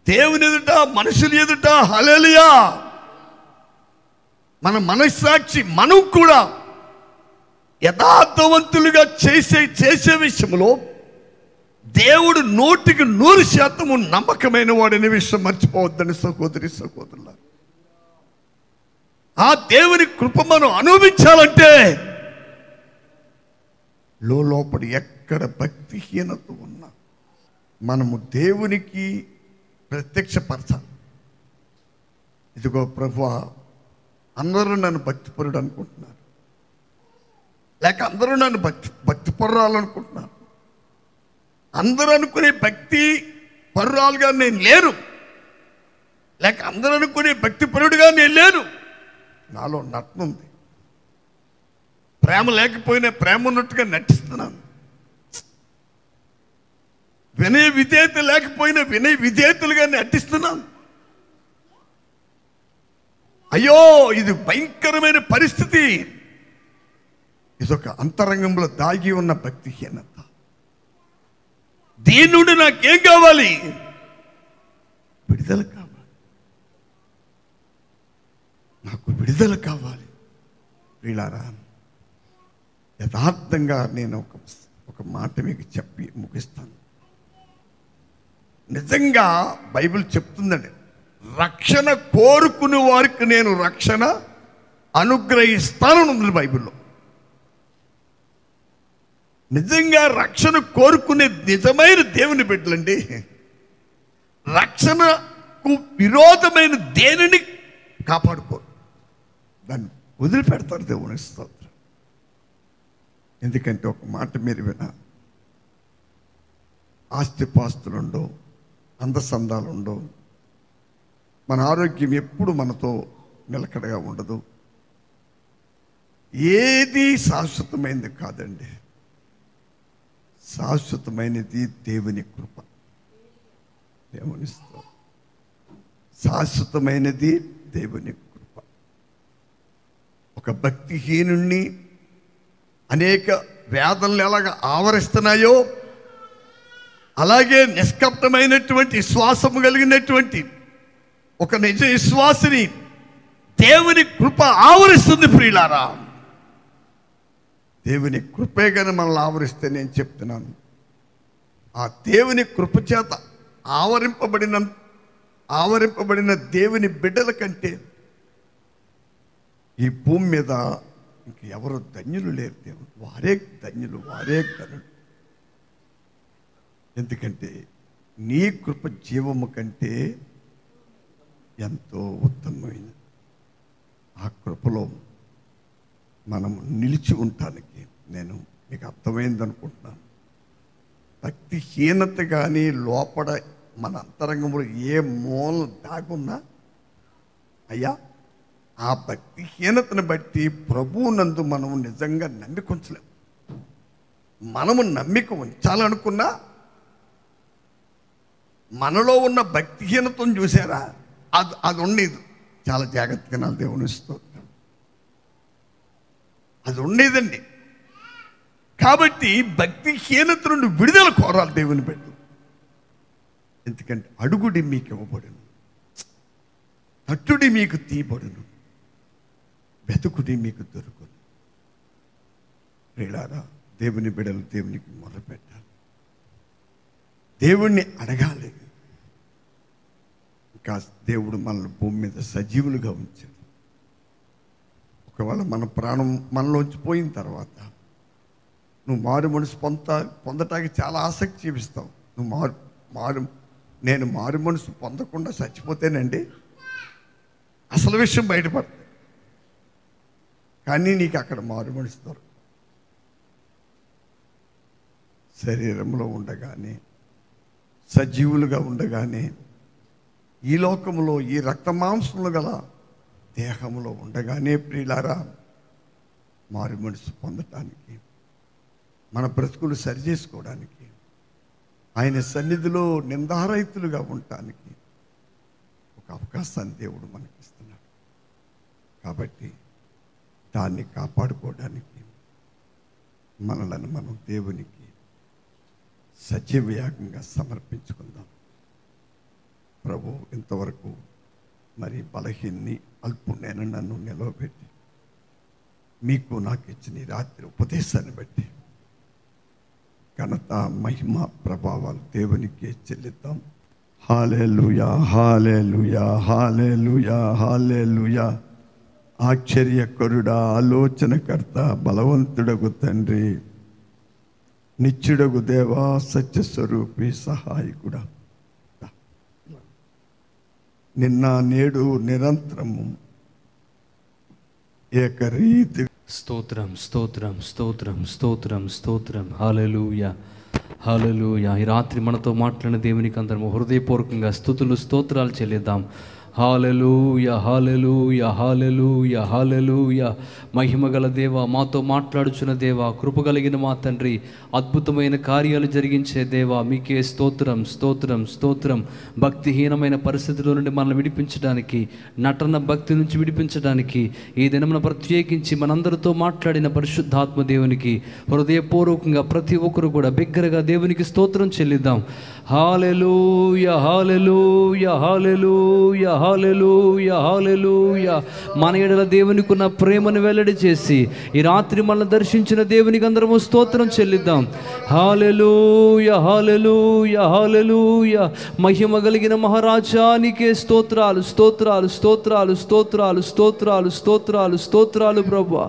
దేవుని ఎదుట, మనుషుల ఎదుట హల్లెలూయా మన మనస్సాక్షి మనం కూడా యథార్థవంతులుగా చేసే విషయంలో దేవుడు 100% నమ్మకమైన వాడనే విషయం మర్చిపోవద్దని సహోదరి సహోదరుల. ఆ దేవుని కృప మనం అనుభవించాలంటే లోపల ఎక్కడ భక్తిహీనత ఉన్నా మనము దేవునికి ప్రత్యక్షపరచాలి. ఇదిగో ప్రభువా, అందరూ నన్ను భక్తిపరుడు అనుకుంటున్నారు, లేక అందరూ నన్ను భక్తిపరురాలనుకుంటున్నారు. అందరూ అనుకునే భక్తి పరురాలుగా నేను లేను, లేక అందరూ అనుకునే భక్తిపరుడుగా నేను లేను. నాలో నటన ఉంది. ప్రేమ లేకపోయినా ప్రేమ ఉన్నట్టుగా నటిస్తున్నాను. వినయ విధేయత లేకపోయినా వినయ విధేయతలుగా నటిస్తున్నాను. అయ్యో, ఇది భయంకరమైన పరిస్థితి. ఇదొక అంతరంగంలో దాగి ఉన్న భక్తిహీనత. దీని నుండి నాకేం కావాలి? విడుదల కావాలి. నాకు విడుదల కావాలి. వీళ్ళారా, యథార్థంగా నేను ఒక మాట మీకు చెప్పి ముగిస్తాను. నిజంగా బైబిల్ చెప్తుందండి, రక్షణ కోరుకునే వారికి నేను రక్షణ అనుగ్రహిస్తానని ఉంది బైబిల్లో. నిజంగా రక్షణ కోరుకునే నిజమైన దేవుని బిడ్డలండి రక్షణకు విరోధమైన దేనిని కాపాడుకోరు, దాన్ని వదిలిపెడతారు. దేవుని స్తోత్రం. ఎందుకంటే ఒక మాట మీరు వినా, ఆస్తిపాస్తులుండవు, అందసందాలుండవు, మన ఆరోగ్యం ఎప్పుడు మనతో నిలకడగా ఉండదు. ఏది శాశ్వతమైనది కాదండి. శాశ్వతమైనది దేవుని కృప. దేవుని స్తోత్రం. శాశ్వతమైనది దేవుని కృప. ఒక భక్తిహీనుణ్ణి అనేక వేదనలు ఎలాగ ఆవరిస్తున్నాయో అలాగే నిష్కపటమైనటువంటి విశ్వాసము కలిగినటువంటి ఒక నిజ విశ్వాసిని దేవుని కృప ఆవరిస్తుంది. ప్రియులారా, దేవుని కృపే కానీ మనల్ని ఆవరిస్తే, నేను చెప్తున్నాను, ఆ దేవుని కృప చేత ఆవరింపబడిన దేవుని బిడ్డల కంటే ఈ భూమి మీద ఇంక ఎవరు ధన్యులు లేరు. దేవుడు వారే ధన్యులు, వారే ధనులు. ఎందుకంటే నీ కృప జీవము కంటే ఎంతో ఉత్తమమైనది. ఆ కృపలో మనం నిలిచి ఉండటానికి నేను మీకు అర్థమైంది అనుకుంటున్నాను. భక్తిహీనత కానీ లోపల మన అంతరంగంలో ఏ మూల దాగున్నా అయ్యా, ఆ భక్తిహీనతను బట్టి ప్రభువునందు మనము నిజంగా నమ్మిక ఉంచలేము. మనము నమ్మిక ఉంచాలనుకున్నా మనలో ఉన్న భక్తిహీనతను చూసారా, అది ఉండేది. చాలా జాగ్రత్తగా నా దేవుని స్తోత్రం, అది ఉండేదండి. కాబట్టి భక్తిహీనత నుండి విడుదల కోరాలి దేవుని బిడ్డ. ఎందుకంటే అడుగుడి మీకు ఇవ్వబడును, తట్టుడి మీకు తీయబడును, వెతుకుడి మీకు దొరుకును. ప్రియులారా, దేవుని బిడ్డలు దేవునికి మొదలుపెట్టాలి, దేవుణ్ణి అడగాలి. ఇంకా దేవుడు మనల్ని భూమి మీద సజీవులుగా ఉంచాడు. ఒకవేళ మన ప్రాణం మనలోంచి పోయిన తర్వాత నువ్వు మారు మనసు పొందటానికి చాలా ఆసక్తి చూపిస్తావు. నువ్వు నేను మారు మనసు పొందకుండా చచ్చిపోతేనండి అసలు విషయం బయటపడుతుంది. కానీ నీకు అక్కడ మారు మనసు దొరకదు. శరీరంలో ఉండగానే, సజీవులుగా ఉండగానే, ఈ లోకంలో ఈ రక్త మాంసములు గల దేహంలో ఉండగానే ప్రియులారా, మారు మనసు పొందటానికి, మన బ్రతుకులు సరిచేసుకోవడానికి, ఆయన సన్నిధిలో నిందారహితులుగా ఉండటానికి ఒక అవకాశాన్ని దేవుడు మనకిస్తున్నాడు. కాబట్టి దాన్ని కాపాడుకోవడానికి మనలను మనం దేవునికి సజీవయాగంగా సమర్పించుకుందాం. ప్రభు, ఇంతవరకు మరి బలహీన్ని అల్పునైనా నన్ను నిలవబెట్టి మీకు నాకు ఇచ్చిన ఈ రాత్రి ఉపదేశాన్ని బట్టి ఘనత, మహిమ, ప్రభావాలు దేవునికి చెల్లిద్దాం. హల్లెలూయా, హల్లెలూయా, హల్లెలూయా, హల్లెలూయా. ఆశ్చర్యకరుడా, ఆలోచనకర్త, బలవంతుడగు తండ్రి, నిత్యుడగు దేవా, సత్యస్వరూపి, సహాయకుడా, నిన్న నేడు నిరంతరము ఏకరీతి. స్తోత్రం, స్తోత్రం, స్తోత్రం, స్తోత్రం, స్తోత్రం. హల్లెలూయా, హల్లెలూయా. ఈ రాత్రి మనతో మాట్లాడిన దేవునికి అందరము హృదయపూర్వకంగా స్తుతులు, స్తోత్రాలు చెల్లిద్దాం. హల్లెలూయా, హల్లెలూయా, హల్లెలూయా, హల్లెలూయా. మహిమగల దేవా, మాతో మాట్లాడుచున్న దేవా, కృపగలిగిన మా తండ్రి, అద్భుతమైన కార్యాలు జరిగించే దేవా, మీకే స్తోత్రం, స్తోత్రం, స్తోత్రం. భక్తిహీనమైన పరిస్థితుల నుండి మనల్ని విడిపించడానికి, నటన భక్తి నుంచి విడిపించడానికి ఈ దినమున ప్రత్యేకించి మనందరితో మాట్లాడిన పరిశుద్ధాత్మ దేవునికి హృదయపూర్వకంగా ప్రతి ఒక్కరు కూడా బిగ్గరగా దేవునికి స్తోత్రం చెల్లిద్దాం. హల్లెలూయా, హల్లెలూయా, హల్లెలూయా, హల్లెలూయా, హల్లెలూయా. మన ఎడల దేవునికి ఉన్న ప్రేమను వెల్లడి చేసి ఈ రాత్రి మనల్ని దర్శించిన దేవునికి అందరము స్తోత్రం చెల్లిద్దాం. హల్లెలూయా, హల్లెలూయా, హల్లెలూయా. మహిమ కలిగిన మహారాజానికే స్తోత్రాలు, స్తోత్రాలు, స్తోత్రాలు, స్తోత్రాలు, స్తోత్రాలు, స్తోత్రాలు, స్తోత్రాలు. ప్రభువా,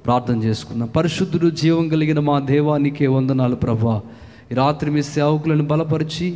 ప్రార్థన చేసుకున్నాం. పరిశుద్ధుడు, జీవం కలిగిన మా దేవానికే వందనాలు. ప్రభువా, ఈ రాత్రి మీ సేవకులను బలపరిచి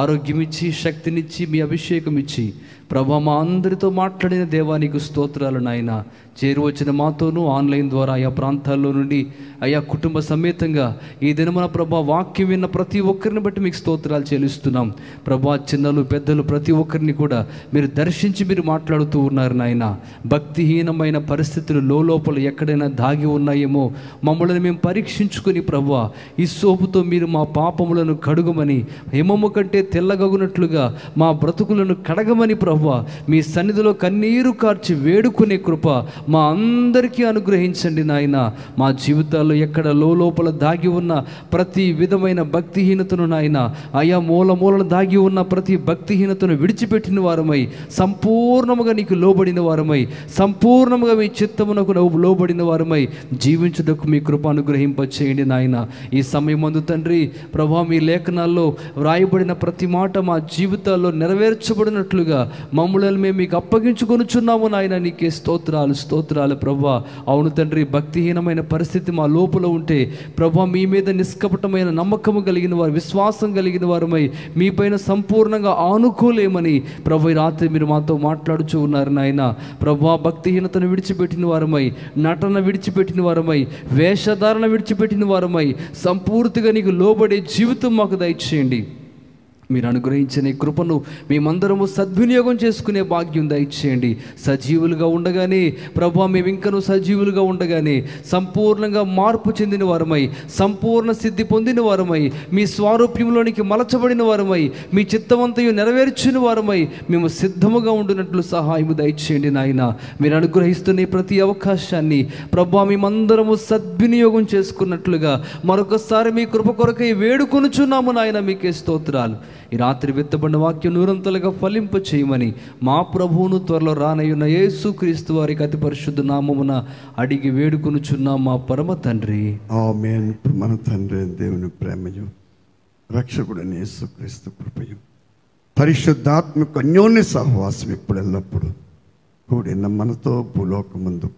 ఆరోగ్యం ఇచ్చి, శక్తినిచ్చి, మీ అభిషేకం ఇచ్చి ప్రభా మా అందరితో మాట్లాడిన దేవానికి స్తోత్రాలు నాయన. చేరువచ్చిన మాతోనూ ఆన్లైన్ ద్వారా ఆయా ప్రాంతాల్లో నుండి ఆయా కుటుంబ సమేతంగా ఈ దినమున ప్రభా వాక్యం విన్న ప్రతి ఒక్కరిని బట్టి మీకు స్తోత్రాలు చెల్లిస్తున్నాం ప్రభా. చిన్నలు పెద్దలు ప్రతి ఒక్కరిని కూడా మీరు దర్శించి మీరు మాట్లాడుతూ ఉన్నారు నాయన. భక్తిహీనమైన పరిస్థితులు లోపల ఎక్కడైనా దాగి ఉన్నాయేమో మమ్మల్ని మేము పరీక్షించుకుని ప్రభా ఈ సోపుతో మీరు మా పాపములను కడుగమని, హిమము కంటే తెల్లగగునట్లుగా మా బ్రతుకులను కడగమని ప్రభా మీ సన్నిధిలో కన్నీరు కార్చి వేడుకునే కృప మా అందరికీ అనుగ్రహించండి నాయన. మా జీవితాల్లో ఎక్కడ లోపల దాగి ఉన్న ప్రతి విధమైన భక్తిహీనతను నాయన, ఆయా మూలను దాగి ఉన్న ప్రతి భక్తిహీనతను విడిచిపెట్టిన వారమై, సంపూర్ణముగా నీకు లోబడిన వారమై, సంపూర్ణముగా మీ చిత్తమునకు లోబడిన వారమై జీవించుటకు మీ కృప అనుగ్రహింపచేయండి నాయన. ఈ సమయమందు తండ్రి ప్రభా మీ లేఖనాల్లో వ్రాయబడిన ప్రతి మాట మా జీవితాల్లో నెరవేర్చబడినట్లుగా మమ్మల్ని మేము మీకు అప్పగించుకొనుచున్నాము నాయన. నీకే స్తోత్రాలు స్తోత్రాలు ప్రభా. అవును తండ్రి, భక్తిహీనమైన పరిస్థితి మా లోపల ఉంటే ప్రభా మీ మీద నిష్కపటమైన నమ్మకము కలిగిన వారు, విశ్వాసం కలిగిన వారమై మీపైన సంపూర్ణంగా ఆనుకోలేమని ప్రభు ఈ రాత్రి మీరు మాతో మాట్లాడుచూ ఉన్నారు నాయన. ప్రభా భక్తిహీనతను విడిచిపెట్టిన వారమై, నటన విడిచిపెట్టిన వారమై, వేషధారణ విడిచిపెట్టిన వారమై సంపూర్తిగా నీకు లోబడే జీవితం మాకు దయచేయండి. మీరు అనుగ్రహించిన ఈ కృపను మేమందరము సద్వినియోగం చేసుకునే భాగ్యం దయచేయండి. సజీవులుగా ఉండగానే ప్రభా మేము ఇంకనూ సజీవులుగా ఉండగానే సంపూర్ణంగా మార్పు చెందిన వారమై, సంపూర్ణ సిద్ధి పొందిన వారమై, మీ స్వారూప్యంలోనికి మలచబడిన వారమై, మీ చిత్తమంతయు నెరవేర్చిన వారమై మేము సిద్ధముగా ఉండినట్లు సహాయము దయచేయండి నాయన. మీరు అనుగ్రహిస్తున్న ప్రతి అవకాశాన్ని ప్రభా మేమందరము సద్వినియోగం చేసుకున్నట్లుగా మరొకసారి మీ కృప కొరకై వేడుకొనుచున్నాము నాయన. మీకే స్తోత్రాలు. ఈ రాత్రి విత్తబడిన వాక్యం నూరంతలుగా ఫలింప చేయమని మా ప్రభువును త్వరలో రానయ్యున్న యేసుక్రీస్తు వారికి అతి పరిశుద్ధ నామమున అడిగి వేడుకొనుచున్నాం మా పరమ తండ్రి. ఆమేన్. మన తండ్రి దేవుని ప్రేమయు, రక్షకుడైన యేసుక్రీస్తు కృపయు, పరిశుద్ధాత్మక అన్యోన్య సహవాసం ఇప్పుడు ఎల్లప్పుడు కూడిన మనతో భూలోకమందు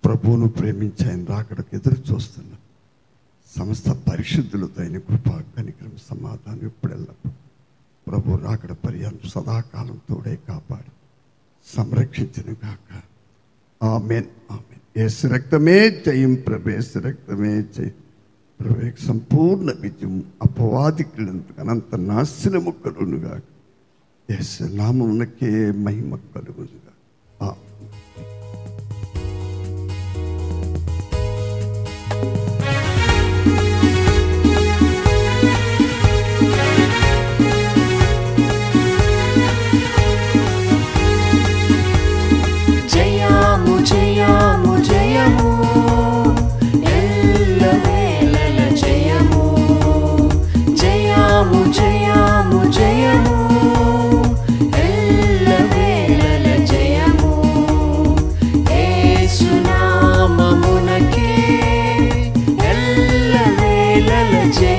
ప్రభువును ప్రేమించి ఆయన రాకడకు ఎదురు చూస్తున్న సమస్త పరిశుద్ధులతో ఆయన కృప, కనికరం, సమాధానం ఇప్పుడెల్లప్పుడు ప్రభు రాకడ పర్యంతం సదాకాలం తోడే కాపాడి సంరక్షించును గాక. ఆమేన్ ఆమేన్. యేసు రక్తమే జయం ప్రభు, యేసు రక్తమే జయం ప్రభు. సంపూర్ణ విజయం అపవాదికి అనంత నాశనము కలుగునుగాక. యేసు నామమునకే మహిమ కలుగునుగాక. జయము జయము ఎల్లవేళల జయము, జయము జయము జయము ఎల్లవేళల జయము. యేసు నామమునకే ఎల్లవేళల జయము.